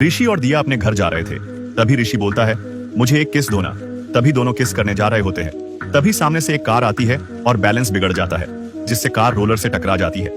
ऋषि और दिया अपने घर जा रहे थे। तभी ऋषि बोलता है, मुझे एक किस दो ना। तभी दोनों किस करने जा रहे होते हैं। तभी सामने से एक कार आती है और बैलेंस बिगड़ जाता है, जिससे कार रोलर से टकरा जाती है।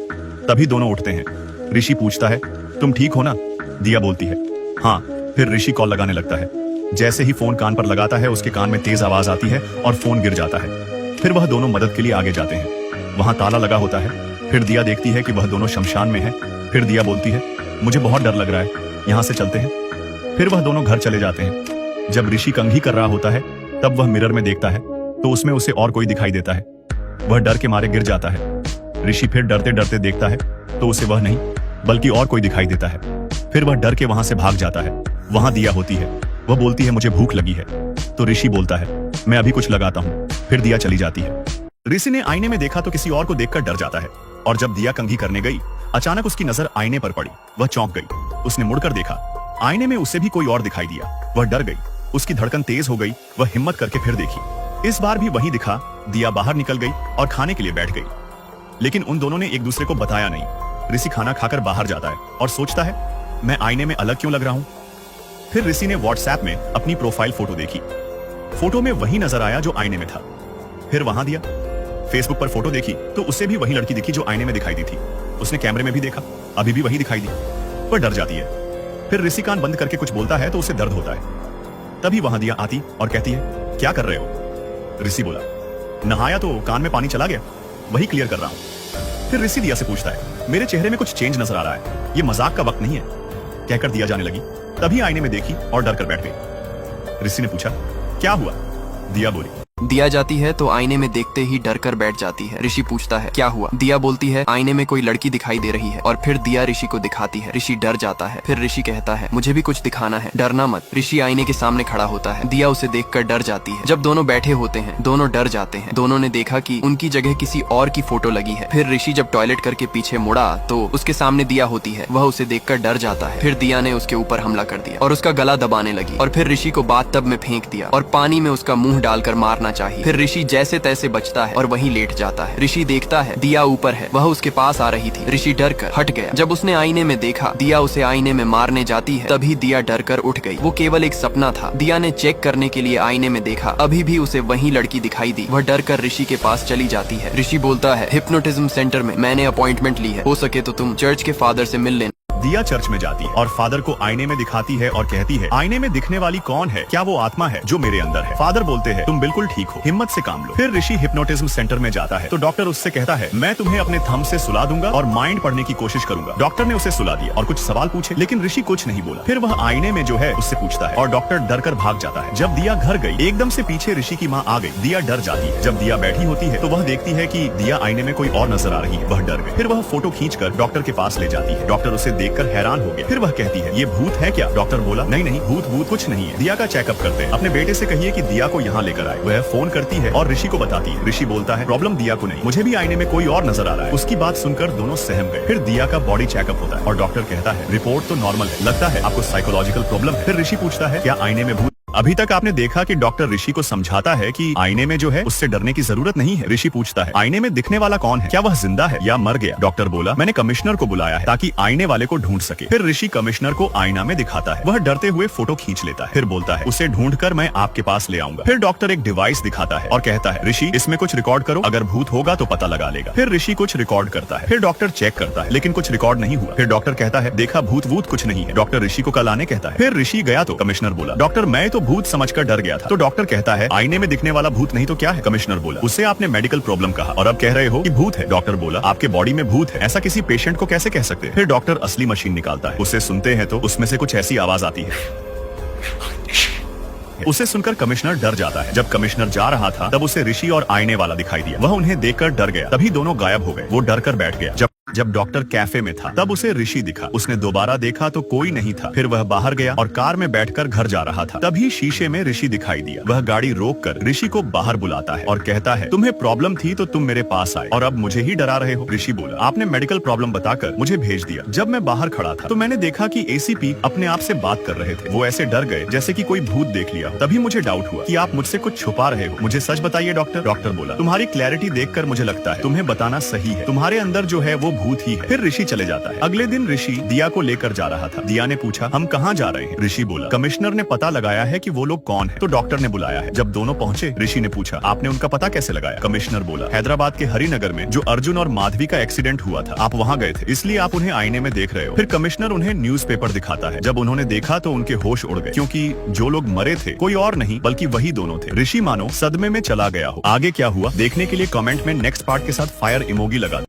तभी दोनों उठते हैं। ऋषि पूछता है, तुम ठीक हो ना? दिया बोलती है, हाँ। फिर ऋषि कॉल लगाने लगता है। जैसे ही फोन कान पर लगाता है, उसके कान में तेज आवाज आती है और फोन गिर जाता है। फिर वह दोनों मदद के लिए आगे जाते हैं। वहां ताला लगा होता है। फिर दिया देखती है कि वह दोनों शमशान में है। फिर दिया बोलती है, मुझे बहुत डर लग रहा है, यहाँ से चलते हैं। फिर वह दोनों घर चले जाते हैं। जब ऋषि कंघी कर रहा होता है, तब वह मिरर में देखता है तो उसमें उसे और कोई दिखाई देता है। वह डर के मारे गिर जाता है। ऋषि फिर डरते डरते देखता है तो उसे वह नहीं बल्कि और कोई दिखाई देता है। फिर वह डर के वहां से भाग जाता है। वहां दिया होती है। वह बोलती है, मुझे भूख लगी है। तो ऋषि बोलता है, मैं अभी कुछ लगाता हूँ। फिर दिया चली जाती है। ऋषि ने आईने में देखा तो किसी और को देखकर डर जाता है। और जब दिया कंघी करने गई, अचानक उसकी नजर आईने पर पड़ी। वह चौंक गई। उसने मुड़कर देखा। आईने में उसे भी कोई और दिखाई दिया। वह डर गई। उसकी धड़कन तेज हो गई। वह हिम्मत करके फिर देखी। इस बार भी वही दिखा। दिया बाहर निकल गई और खाने के लिए बैठ गई। लेकिन उन दोनों ने एक दूसरे को बताया नहीं। ऋषि खाना खाकर बाहर जाता है और सोचता है, मैं आईने में अलग क्यों लग रहा हूं? फिर ऋषि ने व्हाट्सएप में अपनी प्रोफाइल फोटो देखी। फोटो में वही नजर आया जो आईने में था। फिर वहां दिया। फेसबुक पर फोटो देखी तो उसे भी वही लड़की दिखी जो आईने में दिखाई दी थी। उसने कैमरे में भी देखा, अभी भी वही दिखाई दी। वह डर जाती है। फिर ऋषि कान बंद करके कुछ बोलता है तो उसे दर्द होता है। तभी वहां दिया आती और कहती है, क्या कर रहे हो? ऋषि बोला, नहाया तो कान में पानी चला गया, वही क्लियर कर रहा हूं। फिर ऋषि दिया से पूछता है, मेरे चेहरे में कुछ चेंज नजर आ रहा है, ये मजाक का वक्त नहीं है। कहकर दिया जाने लगी। तभी आईने में देखी और डर कर बैठ गई। ऋषि ने पूछा, क्या हुआ? दिया बोली, दिया जाती है तो आईने में देखते ही डर कर बैठ जाती है। ऋषि पूछता है, क्या हुआ? दिया बोलती है, आईने में कोई लड़की दिखाई दे रही है। और फिर दिया ऋषि को दिखाती है। ऋषि डर जाता है। फिर ऋषि कहता है, मुझे भी कुछ दिखाना है, डरना मत। ऋषि आईने के सामने खड़ा होता है। दिया उसे देखकर डर जाती है। जब दोनों बैठे होते हैं, दोनों डर जाते हैं। दोनों ने देखा कि उनकी जगह किसी और की फोटो लगी है। फिर ऋषि जब टॉयलेट करके पीछे मुड़ा तो उसके सामने दिया होती है। वह उसे देखकर डर जाता है। फिर दिया ने उसके ऊपर हमला कर दिया और उसका गला दबाने लगी। और फिर ऋषि को बाथटब में फेंक दिया और पानी में उसका मुंह डालकर मारना चाहिए। फिर ऋषि जैसे तैसे बचता है और वहीं लेट जाता है। ऋषि देखता है दिया ऊपर है, वह उसके पास आ रही थी। ऋषि डर कर हट गया। जब उसने आईने में देखा दिया उसे आईने में मारने जाती है, तभी दिया डर कर उठ गई। वो केवल एक सपना था। दिया ने चेक करने के लिए आईने में देखा, अभी भी उसे वही लड़की दिखाई दी। वह डर कर ऋषि के पास चली जाती है। ऋषि बोलता है, हिप्नोटिज्म सेंटर में मैंने अपॉइंटमेंट ली है, हो सके तो तुम चर्च के फादर से मिल लेना। दिया चर्च में जाती है और फादर को आईने में दिखाती है और कहती है, आईने में दिखने वाली कौन है? क्या वो आत्मा है जो मेरे अंदर है? फादर बोलते हैं, तुम बिल्कुल ठीक हो, हिम्मत से काम लो। फिर ऋषि हिप्नोटिज्म सेंटर में जाता है तो डॉक्टर उससे कहता है, मैं तुम्हें अपने थंब से सुला दूंगा और माइंड पढ़ने की कोशिश करूंगा। डॉक्टर ने उसे सुला दिया और कुछ सवाल पूछे, लेकिन ऋषि कुछ नहीं बोला। फिर वह आईने में जो है उससे पूछता है और डॉक्टर डर कर भाग जाता है। जब दिया घर गई, एकदम से पीछे ऋषि की माँ आ गई। दिया डर जाती है। जब दिया बैठी होती है तो वह देखती है कि दिया आईने में कोई और नजर आ रही है। वह डर गई। फिर वह फोटो खींचकर डॉक्टर के पास ले जाती है। डॉक्टर उसे देखकर हैरान हो गया। फिर वह कहती है, ये भूत है क्या? डॉक्टर बोला, नहीं नहीं, भूत भूत कुछ नहीं है, दिया का चेकअप करते हैं। अपने बेटे से कहिए कि दिया को यहाँ लेकर आए। वह फोन करती है और ऋषि को बताती है। ऋषि बोलता है, प्रॉब्लम दिया को नहीं, मुझे भी आईने में कोई और नजर आ रहा है। उसकी बात सुनकर दोनों सहम गए। फिर दिया का बॉडी चेकअप होता है और डॉक्टर कहता है, रिपोर्ट तो नॉर्मल है, लगता है आपको साइकोलॉजिकल प्रॉब्लम। फिर ऋषि पूछता है, क्या आईने में भूत? अभी तक आपने देखा कि डॉक्टर ऋषि को समझाता है कि आईने में जो है उससे डरने की जरूरत नहीं है। ऋषि पूछता है, आईने में दिखने वाला कौन है? क्या वह जिंदा है या मर गया? डॉक्टर बोला, मैंने कमिश्नर को बुलाया है ताकि आईने वाले को ढूंढ सके। फिर ऋषि कमिश्नर को आईना में दिखाता है। वह डरते हुए फोटो खींच लेता है। फिर बोलता है, उसे ढूंढकर मैं आपके पास ले आऊंगा। फिर डॉक्टर एक डिवाइस दिखाता है और कहता है, ऋषि इसमें कुछ रिकॉर्ड करो, अगर भूत होगा तो पता लगा लेगा। फिर ऋषि कुछ रिकॉर्ड करता है। फिर डॉक्टर चेक करता है, लेकिन कुछ रिकॉर्ड नहीं हुआ। फिर डॉक्टर कहता है, देखा, भूत वूत कुछ नहीं है। डॉक्टर ऋषि को कल आने कहता है। फिर ऋषि गया तो कमिश्नर बोला, डॉक्टर मैं तो भूत समझकर डर गया था। तो डॉक्टर कहता है, आईने में दिखने वाला भूत नहीं तो क्या है? कमिश्नर बोला, उससे आपने मेडिकल प्रॉब्लम कहा और अब कह रहे हो कि भूत है। डॉक्टर बोला, आपके बॉडी में भूत है, ऐसा किसी पेशेंट को कैसे कह सकते हैं? फिर डॉक्टर असली मशीन निकालता है। उसे सुनते हैं तो उसमें से कुछ ऐसी आवाज आती है। उसे सुनकर कमिश्नर डर जाता है। जब कमिश्नर जा रहा था तब उसे ऋषि और आईने वाला दिखाई दिया। वह उन्हें देखकर डर गया। तभी दोनों गायब हो गए। वो डर कर बैठ गया। जब डॉक्टर कैफे में था तब उसे ऋषि दिखा। उसने दोबारा देखा तो कोई नहीं था। फिर वह बाहर गया और कार में बैठकर घर जा रहा था। तभी शीशे में ऋषि दिखाई दिया। वह गाड़ी रोककर ऋषि को बाहर बुलाता है और कहता है, तुम्हें प्रॉब्लम थी तो तुम मेरे पास आए और अब मुझे ही डरा रहे हो। ऋषि बोला, आपने मेडिकल प्रॉब्लम बताकर मुझे भेज दिया। जब मैं बाहर खड़ा था तो मैंने देखा कि एसीपी अपने आप से बात कर रहे थे। वो ऐसे डर गए जैसे कि कोई भूत देख लिया। तभी मुझे डाउट हुआ कि आप मुझसे कुछ छुपा रहे हो। मुझे सच बताइए डॉक्टर। डॉक्टर बोला, तुम्हारी क्लैरिटी देखकर मुझे लगता है तुम्हें बताना सही है। तुम्हारे अंदर जो है वो भूत ही है। फिर ऋषि चले जाता है। अगले दिन ऋषि दिया को लेकर जा रहा था। दिया ने पूछा, हम कहाँ जा रहे हैं? ऋषि बोला, कमिश्नर ने पता लगाया है कि वो लोग कौन है, तो डॉक्टर ने बुलाया है। जब दोनों पहुंचे, ऋषि ने पूछा, आपने उनका पता कैसे लगाया? कमिश्नर बोला, हैदराबाद के हरिनगर में जो अर्जुन और माधवी का एक्सीडेंट हुआ था, आप वहाँ गए थे, इसलिए आप उन्हें आईने में देख रहे हो। फिर कमिश्नर उन्हें न्यूज़पेपर दिखाता है। जब उन्होंने देखा तो उनके होश उड़ गए, क्योंकि जो लोग मरे थे कोई और नहीं बल्कि वही दोनों थे। ऋषि मानो सदमे में चला गया हो। आगे क्या हुआ देखने के लिए कमेंट में नेक्स्ट पार्ट के साथ फायर इमोजी लगा